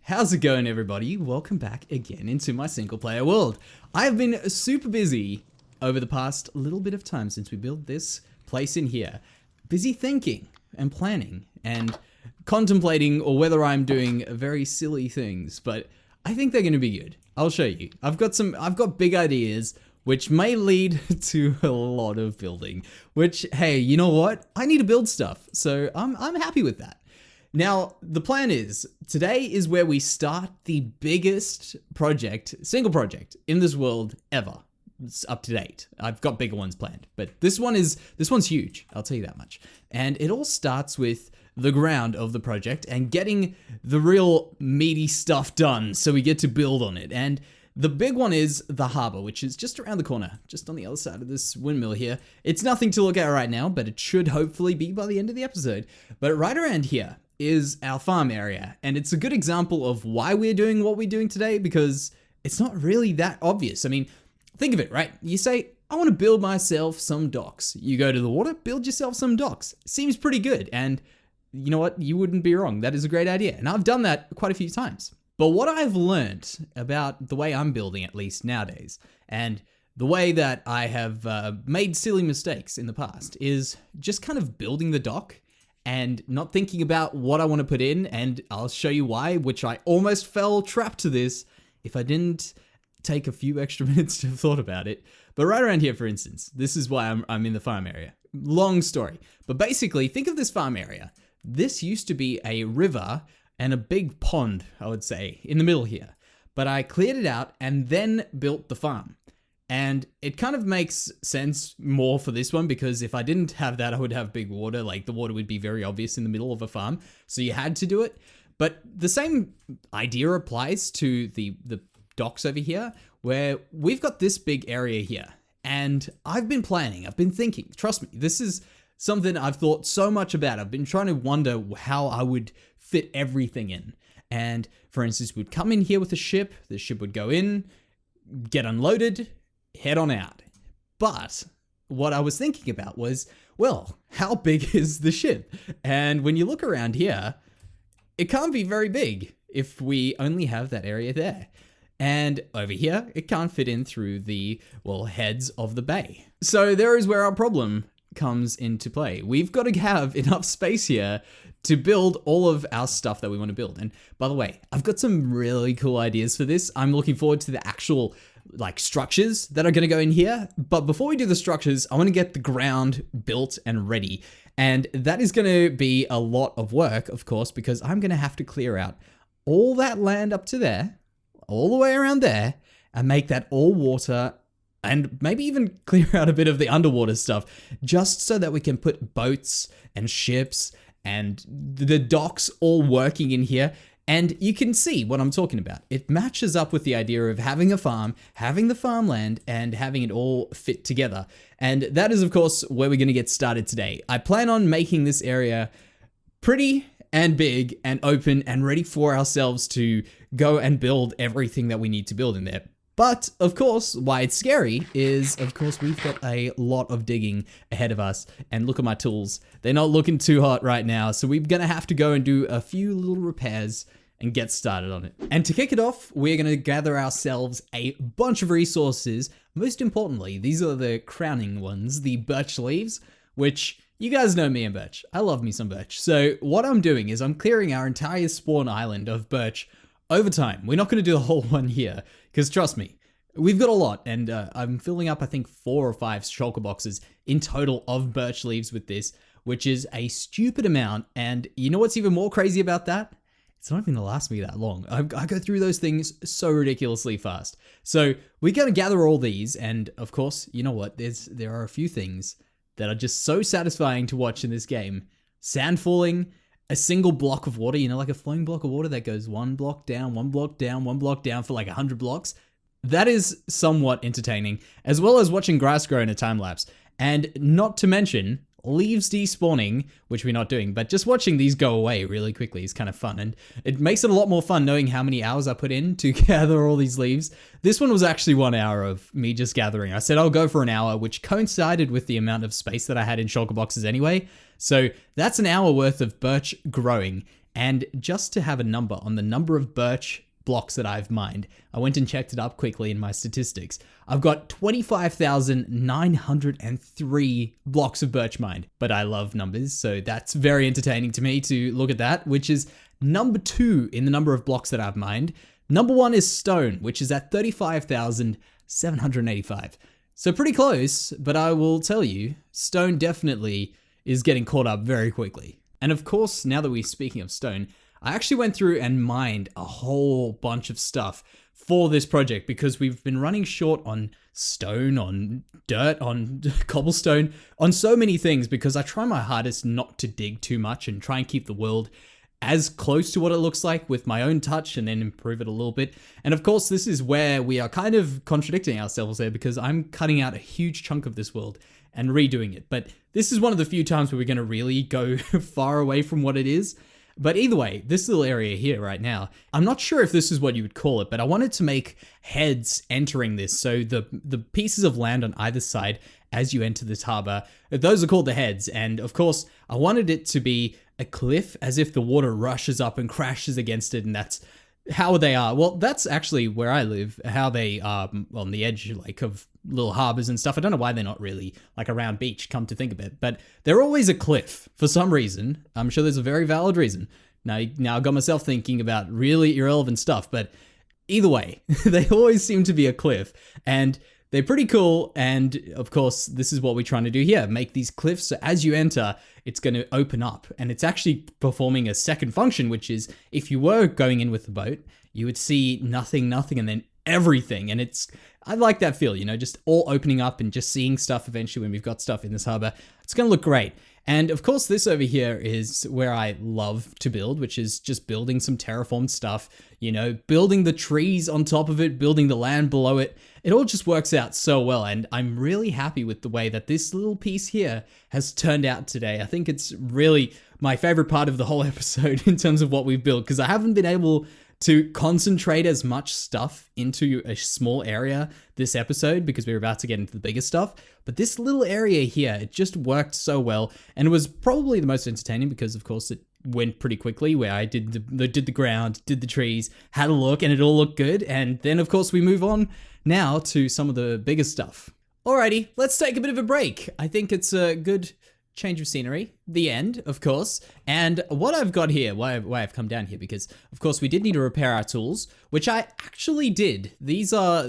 How's it going, everybody? Welcome back again into my single player world. I have been super busy over the past little bit of time since we built this place in here. Busy thinking and planning and contemplating or whether I'm doing very silly things, but I think they're going to be good. I'll show you. I've got big ideas which may lead to a lot of building, which, hey, you know what? I need to build stuff, so I'm happy with that. Now, the plan is, today is where we start the biggest project, single project in this world ever. It's up to date. I've got bigger ones planned, but this one's huge, I'll tell you that much. And it all starts with the ground of the project and getting the real meaty stuff done so we get to build on it. And the big one is the harbor, which is just around the corner, just on the other side of this windmill here. It's nothing to look at right now, but it should hopefully be by the end of the episode. But right around here is our farm area, and it's a good example of why we're doing what we're doing today, because it's not really that obvious. I mean, think of it, right? You say, I want to build myself some docks. You go to the water, build yourself some docks. Seems pretty good, and you know what? You wouldn't be wrong. That is a great idea, and I've done that quite a few times. But what I've learned about the way I'm building, at least nowadays, and the way that I have made silly mistakes in the past, is just kind of building the dock and not thinking about what I want to put in, and I'll show you why, which I almost fell trapped to this if I didn't take a few extra minutes to have thought about it. But right around here, for instance, this is why I'm in the farm area. Long story. But basically, think of this farm area. This used to be a river and a big pond, I would say, in the middle here. But I cleared it out and then built the farm. And it kind of makes sense more for this one, because if I didn't have that, I would have big water. Like, the water would be very obvious in the middle of a farm. So you had to do it. But the same idea applies to the docks over here, where we've got this big area here. And I've been planning, I've been thinking, trust me, this is something I've thought so much about. I've been trying to wonder how I would fit everything in. And for instance, we'd come in here with a ship, the ship would go in, get unloaded, head on out. But what I was thinking about was, well, how big is the ship? And when you look around here, it can't be very big if we only have that area there. And over here, it can't fit in through the, well, heads of the bay. So there is where our problem comes into play. We've got to have enough space here to build all of our stuff that we want to build. And by the way, I've got some really cool ideas for this. I'm looking forward to the actual structures that are going to go in here. But before we do the structures, I want to get the ground built and ready. And that is going to be a lot of work, of course, because I'm going to have to clear out all that land up to there, all the way around there, and make that all water, and maybe even clear out a bit of the underwater stuff, just so that we can put boats and ships and the docks all working in here. And you can see what I'm talking about. It matches up with the idea of having a farm, having the farmland, and having it all fit together. And that is, of course, where we're going to get started today. I plan on making this area pretty and big and open and ready for ourselves to go and build everything that we need to build in there. But, of course, why it's scary is, of course, we've got a lot of digging ahead of us. And look at my tools. They're not looking too hot right now. So we're going to have to go and do a few little repairs and get started on it. And to kick it off, we're going to gather ourselves a bunch of resources. Most importantly, these are the crowning ones, the birch leaves, which you guys know me and birch. I love me some birch. So what I'm doing is I'm clearing our entire spawn island of birch over time. We're not going to do the whole one here, because trust me, we've got a lot, and I'm filling up, I think, 4 or 5 shulker boxes in total of birch leaves with this, which is a stupid amount. And you know what's even more crazy about that? It's not even going to last me that long. I go through those things so ridiculously fast. So we're going to gather all these, and of course, you know what? There are a few things that are just so satisfying to watch in this game. Sand falling, a single block of water, you know, like a flowing block of water that goes one block down, one block down, one block down for like 100 blocks. That is somewhat entertaining, as well as watching grass grow in a time lapse. And not to mention leaves despawning, which we're not doing, but just watching these go away really quickly is kind of fun. And it makes it a lot more fun knowing how many hours I put in to gather all these leaves. This one was actually 1 hour of me just gathering. I said I'll go for an hour, which coincided with the amount of space that I had in shulker boxes anyway. So that's an hour worth of birch growing. And just to have a number on the number of birch blocks that I've mined, I went and checked it up quickly in my statistics. I've got 25,903 blocks of birch mined, but I love numbers, so that's very entertaining to me to look at that, which is number 2 in the number of blocks that I've mined. Number 1 is stone, which is at 35,785. So pretty close, but I will tell you, stone definitely is getting caught up very quickly. And of course, now that we're speaking of stone, I actually went through and mined a whole bunch of stuff for this project because we've been running short on stone, on dirt, on cobblestone, on so many things because I try my hardest not to dig too much and try and keep the world as close to what it looks like with my own touch and then improve it a little bit. And of course, this is where we are kind of contradicting ourselves there because I'm cutting out a huge chunk of this world and redoing it. But this is one of the few times where we're going to really go far away from what it is. But either way, this little area here right now, I'm not sure if this is what you would call it, but I wanted to make heads entering this. So the pieces of land on either side as you enter this harbor, those are called the heads. And of course, I wanted it to be a cliff as if the water rushes up and crashes against it. And that's how they are. Well, that's actually where I live, how they are on the edge like of little harbors and stuff. I don't know why they're not really like a round beach, come to think of it, but they're always a cliff for some reason. I'm sure there's a very valid reason. Now I got myself thinking about really irrelevant stuff, but either way, they always seem to be a cliff and they're pretty cool. And of course, this is what we're trying to do here, make these cliffs. So as you enter, it's going to open up and it's actually performing a second function, which is if you were going in with the boat, you would see nothing, and then everything. And I like that feel, you know, just all opening up and just seeing stuff eventually when we've got stuff in this harbor. It's going to look great. And of course, this over here is where I love to build, which is just building some terraformed stuff, you know, building the trees on top of it, building the land below it. It all just works out so well. And I'm really happy with the way that this little piece here has turned out today. I think it's really my favorite part of the whole episode in terms of what we've built, because I haven't been able to concentrate as much stuff into a small area this episode because we're about to get into the bigger stuff. But this little area here, it just worked so well. And it was probably the most entertaining because of course it went pretty quickly where I did the ground, did the trees, had a look and it all looked good. And then of course we move on now to some of the bigger stuff. Alrighty, let's take a bit of a break. I think it's a good change of scenery, the end, of course. And what I've got here, why I've come down here, because of course we did need to repair our tools, which I actually did. These are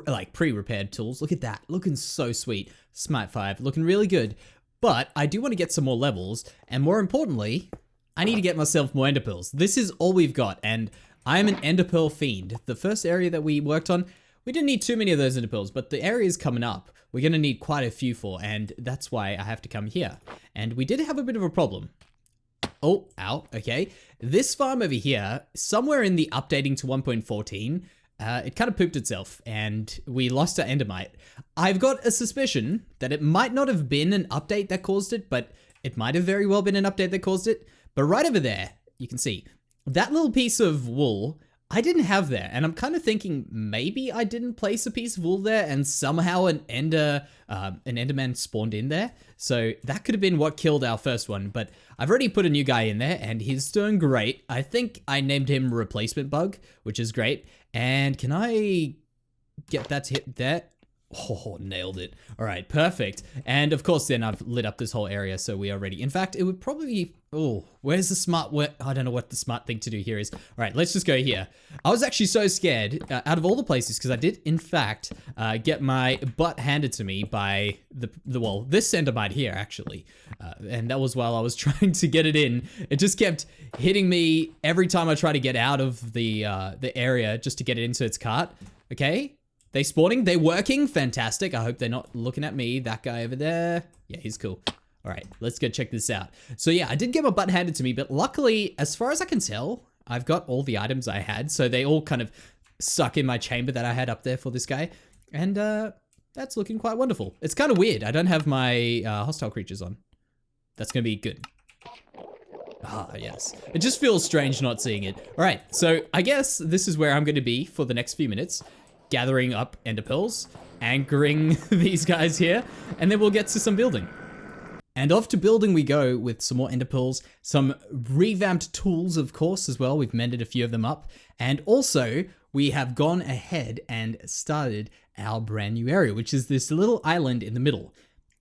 like pre-repaired tools. Look at that, looking so sweet. Smite 5, looking really good. But I do want to get some more levels, and more importantly, I need to get myself more ender pearls. This is all we've got, and I'm an ender pearl fiend. The first area that we worked on, we didn't need too many of those ender pearls, but the areas coming up, we're going to need quite a few for, and that's why I have to come here. And we did have a bit of a problem. Oh, ow, okay. This farm over here, somewhere in the updating to 1.14, it kind of pooped itself, and we lost our endermite. I've got a suspicion that it might not have been an update that caused it, but it might have very well been an update that caused it. But right over there, you can see, that little piece of wool I didn't have there, and I'm kind of thinking maybe I didn't place a piece of wool there and somehow an enderman spawned in there. So that could have been what killed our first one, but I've already put a new guy in there and he's doing great. I think I named him Replacement Bug, which is great. And can I get that to hit there? Oh, nailed it. All right, perfect. And of course, then I've lit up this whole area, so we are ready. In fact, it would probably, oh, where's the smart, I don't know what the smart thing to do here is. All right, let's just go here. I was actually so scared out of all the places, because I did, in fact, get my butt handed to me by well, this endermite here, actually. And that was while I was trying to get it in. It just kept hitting me every time I tried to get out of the area just to get it into its cart. Okay. They spawning, they working, fantastic. I hope they're not looking at me. That guy over there, yeah, he's cool. All right, let's go check this out. So yeah, I did get my butt handed to me, but luckily, as far as I can tell, I've got all the items I had. So they all kind of stuck in my chamber that I had up there for this guy. And that's looking quite wonderful. It's kind of weird. I don't have my hostile creatures on. That's gonna be good. Ah, yes. It just feels strange not seeing it. All right, so I guess this is where I'm gonna be for the next few minutes. Gathering up ender pearls, anchoring these guys here, and then we'll get to some building. And off to building we go with some more ender pearls, some revamped tools, of course, as well. We've mended a few of them up. And also, we have gone ahead and started our brand new area, which is this little island in the middle.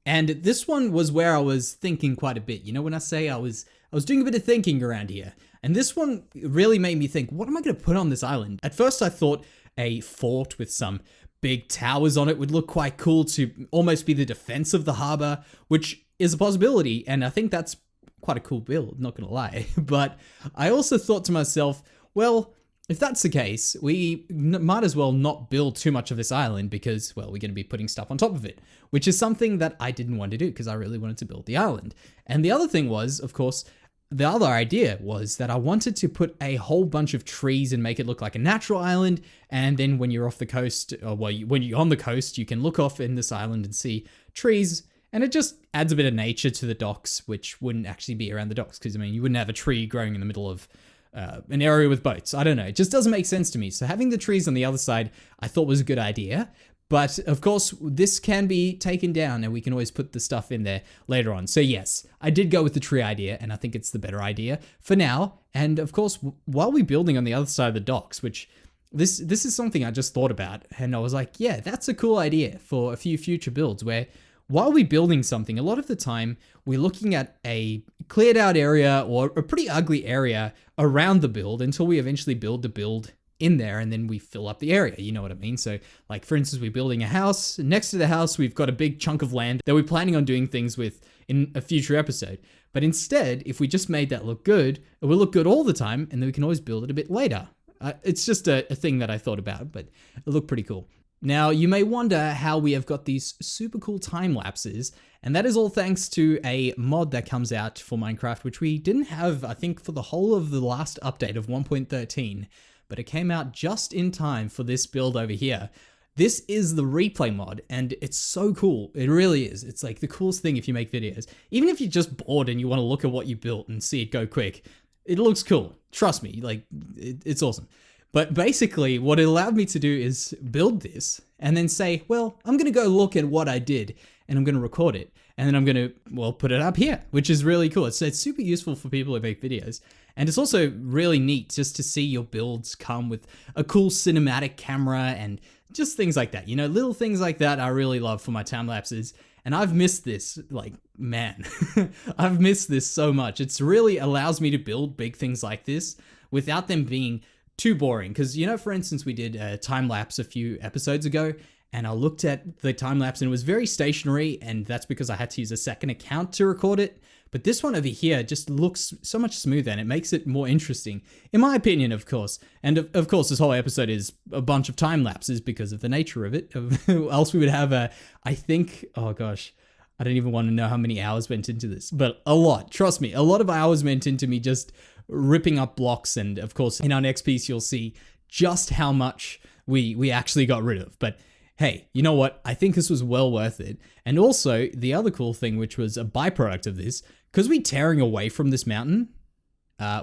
And this one was where I was thinking quite a bit. You know, when I say I was doing a bit of thinking around here. And this one really made me think, what am I going to put on this island? At first, I thought a fort with some big towers on it would look quite cool to almost be the defense of the harbor, which is a possibility, and I think that's quite a cool build, not gonna lie. But I also thought to myself, well, if that's the case, we might as well not build too much of this island because, well, we're gonna be putting stuff on top of it, which is something that I didn't want to do because I really wanted to build the island. And the other thing was, of course, the other idea was that I wanted to put a whole bunch of trees and make it look like a natural island. And then when you're off the coast, or well, when you're on the coast, you can look off in this island and see trees. And it just adds a bit of nature to the docks, which wouldn't actually be around the docks. Because, I mean, you wouldn't have a tree growing in the middle of an area with boats. I don't know. It just doesn't make sense to me. So having the trees on the other side, I thought was a good idea. But, of course, this can be taken down and we can always put the stuff in there later on. So, yes, I did go with the tree idea and I think it's the better idea for now. And, of course, while we're building on the other side of the docks, which this is something I just thought about. And I was like, yeah, that's a cool idea for a few future builds where while we're building something, a lot of the time we're looking at a cleared out area or a pretty ugly area around the build until we eventually build the build in there and then we fill up the area. You know what I mean? So like, for instance, we're building a house. Next to the house, we've got a big chunk of land that we're planning on doing things with in a future episode. But instead, if we just made that look good, it will look good all the time and then we can always build it a bit later. It's just a thing that I thought about, but it looked pretty cool. Now, you may wonder how we have got these super cool time lapses, and that is all thanks to a mod that comes out for Minecraft, which we didn't have, I think, for the whole of the last update of 1.13, but it came out just in time for this build over here. This is the replay mod, and it's so cool. It really is. It's like the coolest thing if you make videos. Even if you're just bored and you want to look at what you built and see it go quick, it looks cool. Trust me, like, it's awesome. But basically, what it allowed me to do is build this and then say, well, I'm going to go look at what I did and I'm going to record it. And then I'm going to, well, put it up here, which is really cool. It's super useful for people who make videos. And it's also really neat just to see your builds come with a cool cinematic camera and just things like that. You know, little things like that I really love for my time lapses. And I've missed this, like, man, I've missed this so much. It's really allows me to build big things like this without them being too boring. Because, you know, for instance, we did a time lapse a few episodes ago and I looked at the time lapse and it was very stationary, and that's because I had to use a second account to record it. But this one over here just looks so much smoother and it makes it more interesting, in my opinion, of course. And of course, this whole episode is a bunch of time lapses because of the nature of it. Else we would have I think, oh gosh, I don't even want to know how many hours went into this, but a lot. Trust me, a lot of hours went into me just ripping up blocks. And of course, in our next piece, you'll see just how much we actually got rid of. But hey, you know what? I think this was well worth it. And also, the other cool thing, which was a byproduct of this, because we're tearing away from this mountain,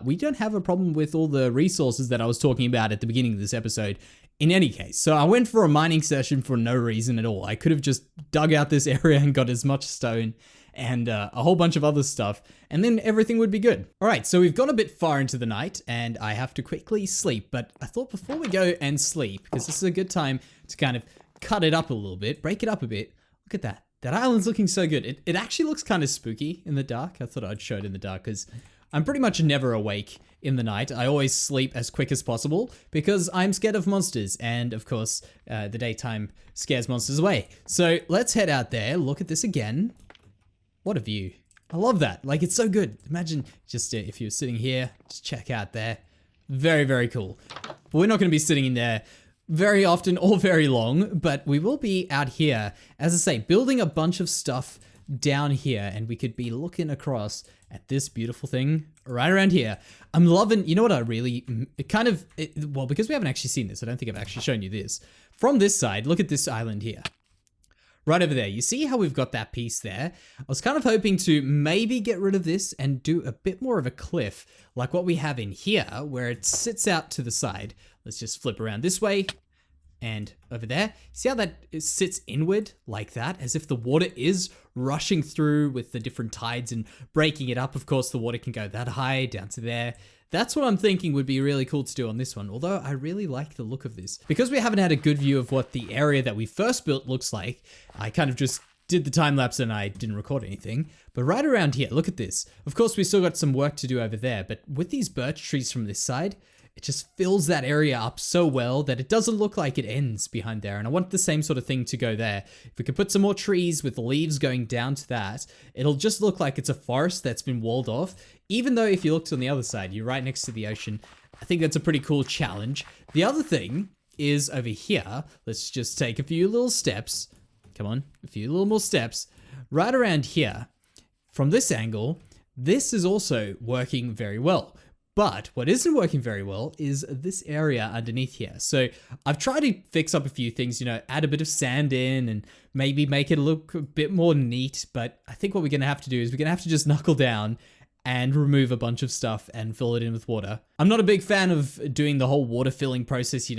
we don't have a problem with all the resources that I was talking about at the beginning of this episode in any case. So I went for a mining session for no reason at all. I could have just dug out this area and got as much stone and a whole bunch of other stuff, and then everything would be good. All right, so we've gone a bit far into the night, and I have to quickly sleep, but I thought before we go and sleep, because this is a good time to kind of cut it up a little bit, break it up a bit. Look at that. That island's looking so good. It actually looks kind of spooky in the dark. I thought I'd show it in the dark, because I'm pretty much never awake in the night. I always sleep as quick as possible, because I'm scared of monsters, and of course, the daytime scares monsters away. So let's head out there, look at this again. What a view. I love that. Like, it's so good. Imagine just if you were sitting here, just check out there. Very, very cool. But we're not going to be sitting in there very often or very long, but we will be out here, as I say, building a bunch of stuff down here, and we could be looking across at this beautiful thing right around here. I'm loving, you know what I really, well, because we haven't actually seen this, I don't think I've actually shown you this. From this side, look at this island here. Right over there, you see how we've got that piece there? I was kind of hoping to maybe get rid of this and do a bit more of a cliff, like what we have in here, where it sits out to the side. Let's just flip around this way. And over there, see how that sits inward like that, as if the water is rushing through with the different tides and breaking it up. Of course, the water can go that high down to there. That's what I'm thinking would be really cool to do on this one, although I really like the look of this. Because we haven't had a good view of what the area that we first built looks like, I kind of just did the time lapse and I didn't record anything. But right around here, look at this. Of course, we still got some work to do over there, but with these birch trees from this side, it just fills that area up so well that it doesn't look like it ends behind there. And I want the same sort of thing to go there. If we could put some more trees with leaves going down to that, it'll just look like it's a forest that's been walled off. Even though if you looked on the other side, you're right next to the ocean. I think that's a pretty cool challenge. The other thing is over here, let's just take a few little steps. Come on, a few little more steps. Right around here, from this angle, this is also working very well. But what isn't working very well is this area underneath here. So I've tried to fix up a few things, add a bit of sand in and maybe make it look a bit more neat. But I think what we're going to have to do is we're going to have to just knuckle down and remove a bunch of stuff and fill it in with water. I'm not a big fan of doing the whole water filling process,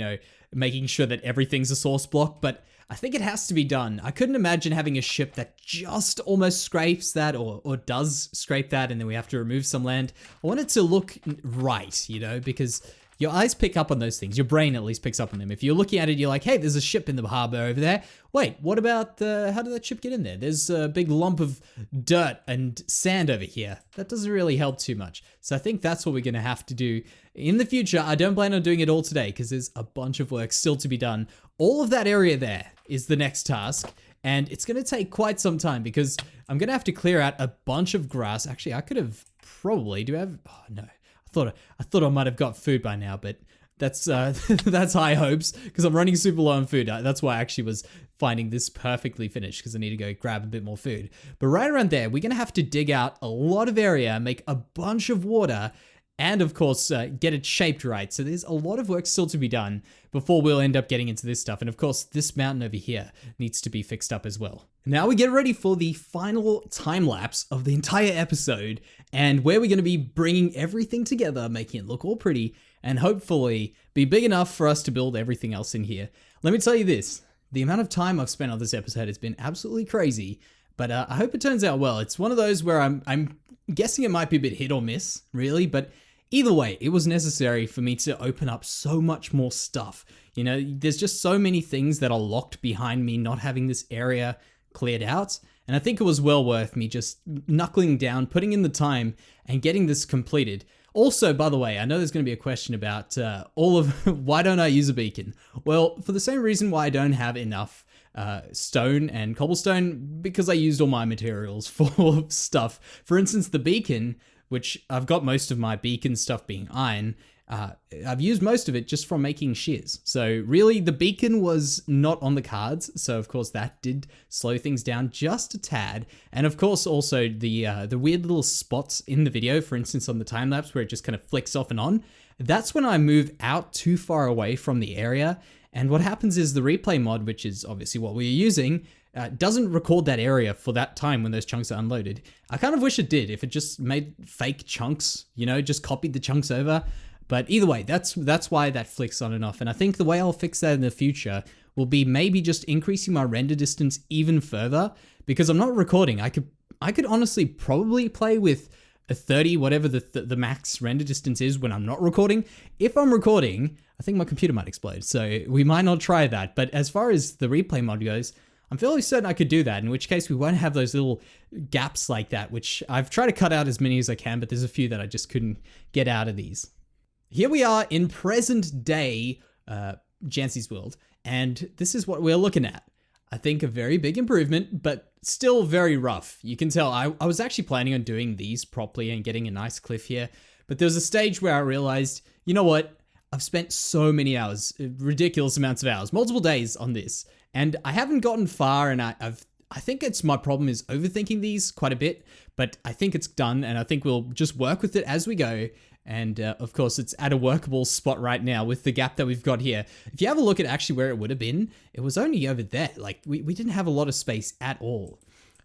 making sure that everything's a source block, but I think it has to be done. I couldn't imagine having a ship that just almost scrapes that or does scrape that and then we have to remove some land. I want it to look right, because your eyes pick up on those things. Your brain at least picks up on them. If you're looking at it, you're like, hey, there's a ship in the harbor over there. Wait, what about how did that ship get in there? There's a big lump of dirt and sand over here. That doesn't really help too much. So I think that's what we're going to have to do in the future. I don't plan on doing it all today because there's a bunch of work still to be done. All of that area there is the next task. And it's going to take quite some time because I'm going to have to clear out a bunch of grass. Actually, I could have probably, oh no. I thought I might have got food by now, but that's that's high hopes because I'm running super low on food. That's why I actually was finding this perfectly finished because I need to go grab a bit more food. But right around there, we're going to have to dig out a lot of area, make a bunch of water, and of course, get it shaped right. So there's a lot of work still to be done before we'll end up getting into this stuff. And of course, this mountain over here needs to be fixed up as well. Now we get ready for the final time lapse of the entire episode and where we're going to be bringing everything together, making it look all pretty and hopefully be big enough for us to build everything else in here. Let me tell you this, the amount of time I've spent on this episode has been absolutely crazy, but I hope it turns out well. It's one of those where I'm guessing it might be a bit hit or miss, really, but either way, it was necessary for me to open up so much more stuff. There's just so many things that are locked behind me not having this area cleared out. And I think it was well worth me just knuckling down, putting in the time and getting this completed. Also, by the way, I know there's going to be a question about why don't I use a beacon? Well, for the same reason why I don't have enough stone and cobblestone, because I used all my materials for stuff. For instance, the beacon, which I've got most of my beacon stuff being iron, I've used most of it just from making shears. So really the beacon was not on the cards. So of course that did slow things down just a tad. And of course also the weird little spots in the video, for instance on the time lapse where it just kind of flicks off and on. That's when I move out too far away from the area. And what happens is the replay mod, which is obviously what we're using, doesn't record that area for that time when those chunks are unloaded. I kind of wish it did, if it just made fake chunks, just copied the chunks over. But either way, that's why that flicks on and off. And I think the way I'll fix that in the future will be maybe just increasing my render distance even further, because I'm not recording. I could honestly probably play with a 30, whatever the max render distance is when I'm not recording. If I'm recording, I think my computer might explode. So we might not try that. But as far as the replay mod goes, I'm fairly certain I could do that, in which case we won't have those little gaps like that, which I've tried to cut out as many as I can, but there's a few that I just couldn't get out of these. Here we are in present day Jansey's world, and this is what we're looking at. I think a very big improvement, but still very rough. You can tell I was actually planning on doing these properly and getting a nice cliff here, but there was a stage where I realized, you know what? I've spent so many hours, ridiculous amounts of hours, multiple days on this, and I haven't gotten far, and I think it's my problem is overthinking these quite a bit, but I think it's done, and I think we'll just work with it as we go. And of course, it's at a workable spot right now with the gap that we've got here. If you have a look at actually where it would have been, it was only over there. Like we didn't have a lot of space at all.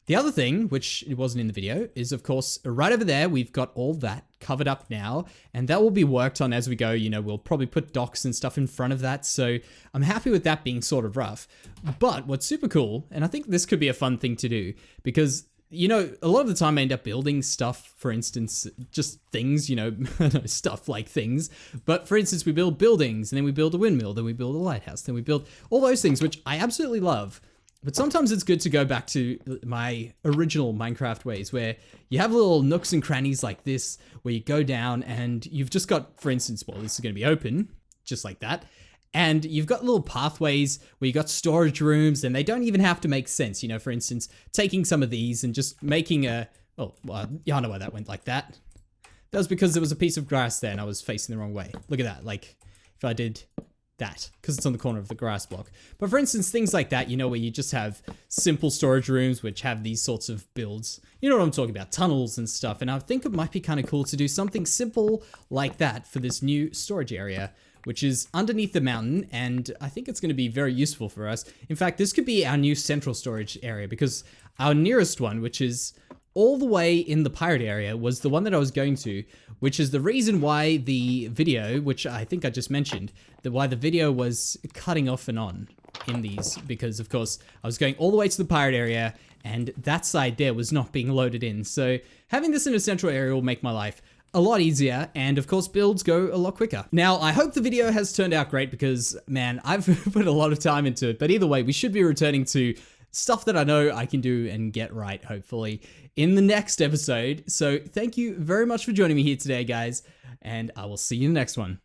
The other thing, which it wasn't in the video, is of course right over there, we've got all that covered up now, and that will be worked on as we go. You know, we'll probably put docks and stuff in front of that, so I'm happy with that being sort of rough. But what's super cool, and I think this could be a fun thing to do, because you know, a lot of the time I end up building stuff, for instance, just things, you know, stuff like things. But for instance, we build buildings, and then we build a windmill, then we build a lighthouse, then we build all those things, which I absolutely love. But sometimes it's good to go back to my original Minecraft ways, where you have little nooks and crannies like this, where you go down and you've just got, for instance, well, this is going to be open, just like that. And you've got little pathways where you got storage rooms, and they don't even have to make sense. You know, for instance, taking some of these and just making a, oh, well, yeah, I know why that went like that. That was because there was a piece of grass there and I was facing the wrong way. Look at that. Like if I did that, because it's on the corner of the grass block. But for instance, things like that, you know, where you just have simple storage rooms which have these sorts of builds. You know what I'm talking about, tunnels and stuff. And I think it might be kind of cool to do something simple like that for this new storage area, which is underneath the mountain, and I think it's going to be very useful for us. In fact, this could be our new central storage area, because our nearest one, which is all the way in the pirate area, was the one that I was going to, which is the reason why the video, which I think I just mentioned, why the video was cutting off and on in these, because of course I was going all the way to the pirate area, and that side there was not being loaded in. So having this in a central area will make my life a lot easier, and of course builds go a lot quicker. Now, I hope the video has turned out great, because man, I've put a lot of time into it, but either way, we should be returning to stuff that I know I can do and get right, hopefully, in the next episode. So thank you very much for joining me here today, guys, and I will see you in the next one.